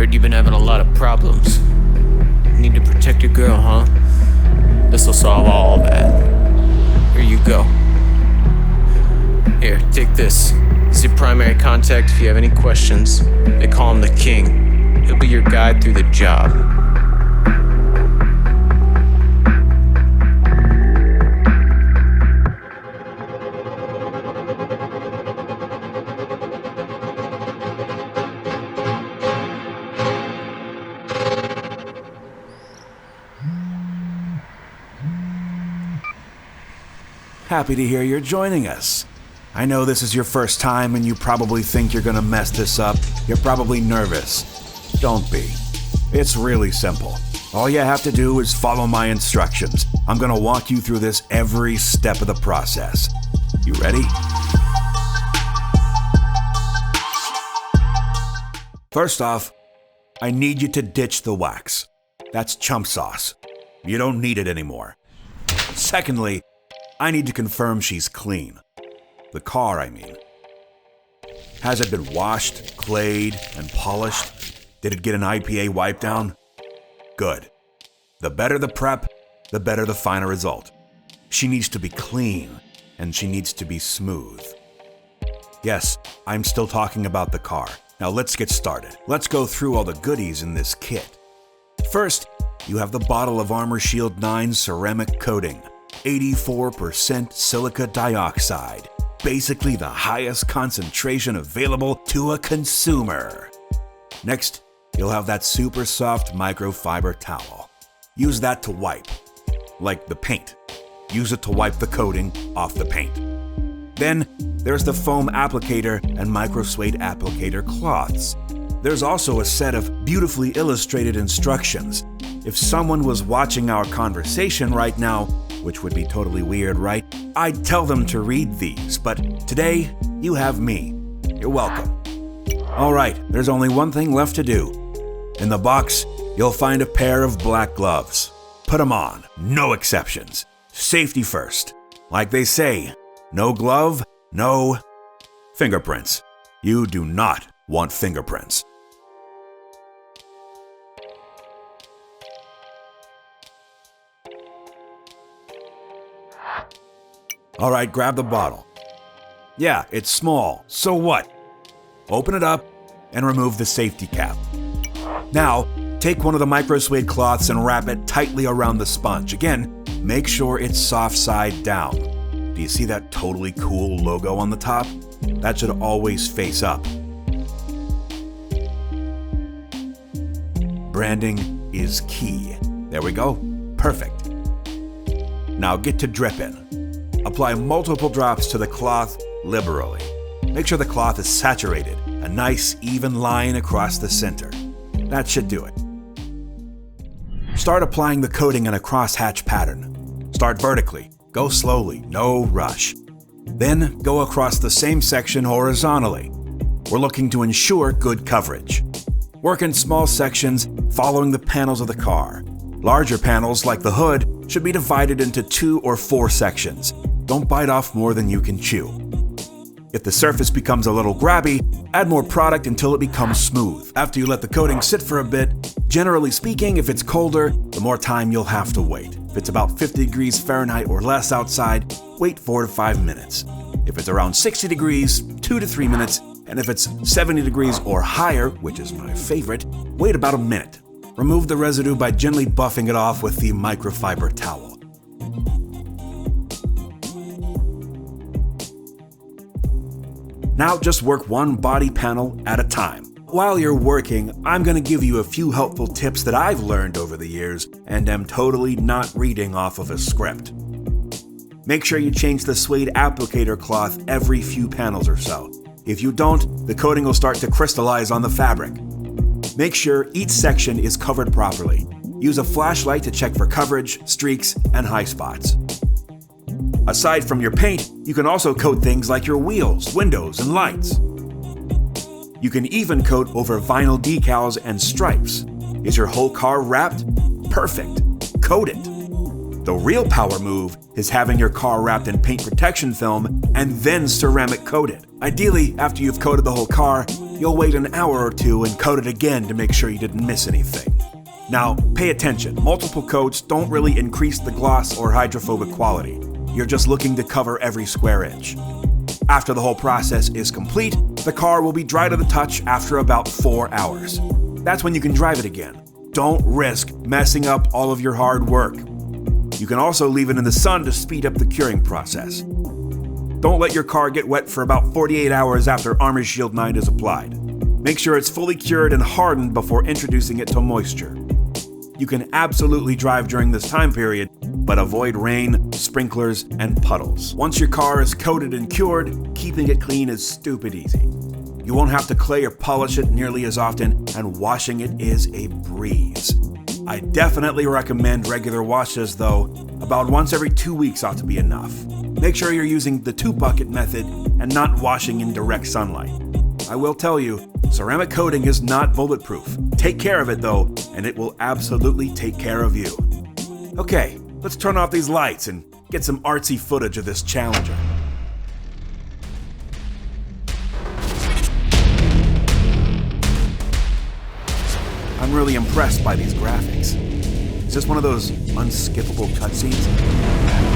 Heard you've been having a lot of problems. Need to protect your girl, huh? This'll solve all that. Here you go. Here, take this. This is your primary contact if you have any questions. They call him the King. He'll be your guide through the job. Happy to hear you're joining us. I know this is your first time and you probably think you're gonna mess this up. You're probably nervous. Don't be. It's really simple. All you have to do is follow my instructions. I'm gonna walk you through this every step of the process. You ready? First off, I need you to ditch the wax. That's chump sauce. You don't need it anymore. Secondly, I need to confirm she's clean. The car, I mean. Has it been washed, clayed, and polished? Did it get an IPA wipe down? Good. The better the prep, the better the final result. She needs to be clean, and she needs to be smooth. Yes, I'm still talking about the car. Now let's get started. Let's go through all the goodies in this kit. First, you have the bottle of Armor Shield IX ceramic coating. 84% silica dioxide, basically the highest concentration available to a consumer. Next, you'll have that super soft microfiber towel. Use that to wipe, like the paint. Use it to wipe the coating off the paint. Then, there's the foam applicator and micro suede applicator cloths. There's also a set of beautifully illustrated instructions. If someone was watching our conversation right now, which would be totally weird, right? I'd tell them to read these, but today, you have me. You're welcome. All right, there's only one thing left to do. In the box, you'll find a pair of black gloves. Put them on, no exceptions. Safety first. Like they say, no glove, no fingerprints. You do not want fingerprints. All right, grab the bottle. Yeah, it's small, so what? Open it up and remove the safety cap. Now, take one of the micro suede cloths and wrap it tightly around the sponge. Again, make sure it's soft side down. Do you see that totally cool logo on the top? That should always face up. Branding is key. There we go. Perfect. Now get to dripping. Apply multiple drops to the cloth liberally. Make sure the cloth is saturated, a nice even line across the center. That should do it. Start applying the coating in a crosshatch pattern. Start vertically, go slowly, no rush. Then go across the same section horizontally. We're looking to ensure good coverage. Work in small sections following the panels of the car. Larger panels, like the hood, should be divided into 2 or 4 sections. Don't bite off more than you can chew. If the surface becomes a little grabby, add more product until it becomes smooth. After you let the coating sit for a bit, generally speaking, if it's colder, the more time you'll have to wait. If it's about 50 degrees Fahrenheit or less outside, wait 4 to 5 minutes. If it's around 60 degrees, 2 to 3 minutes, and if it's 70 degrees or higher, which is my favorite, wait about a minute. Remove the residue by gently buffing it off with the microfiber towel. Now just work one body panel at a time. While you're working, I'm going to give you a few helpful tips that I've learned over the years and am totally not reading off of a script. Make sure you change the suede applicator cloth every few panels or so. If you don't, the coating will start to crystallize on the fabric. Make sure each section is covered properly. Use a flashlight to check for coverage, streaks, and high spots. Aside from your paint, you can also coat things like your wheels, windows, and lights. You can even coat over vinyl decals and stripes. Is your whole car wrapped? Perfect. Coat it. The real power move is having your car wrapped in paint protection film and then ceramic coated. Ideally, after you've coated the whole car, You'll wait an hour or two and coat it again to make sure you didn't miss anything. Now, pay attention. Multiple coats don't really increase the gloss or hydrophobic quality. You're just looking to cover every square inch. After the whole process is complete, the car will be dry to the touch after about 4 hours. That's when you can drive it again. Don't risk messing up all of your hard work. You can also leave it in the sun to speed up the curing process. Don't let your car get wet for about 48 hours after Armor Shield IX is applied. Make sure it's fully cured and hardened before introducing it to moisture. You can absolutely drive during this time period, but avoid rain, sprinklers, and puddles. Once your car is coated and cured, keeping it clean is stupid easy. You won't have to clay or polish it nearly as often, and washing it is a breeze. I definitely recommend regular washes though. About once every 2 weeks ought to be enough. Make sure you're using the 2-bucket method and not washing in direct sunlight. I will tell you, ceramic coating is not bulletproof. Take care of it though, and it will absolutely take care of you. Okay, let's turn off these lights and get some artsy footage of this Challenger. I'm really impressed by these graphics. Is this one of those unskippable cutscenes?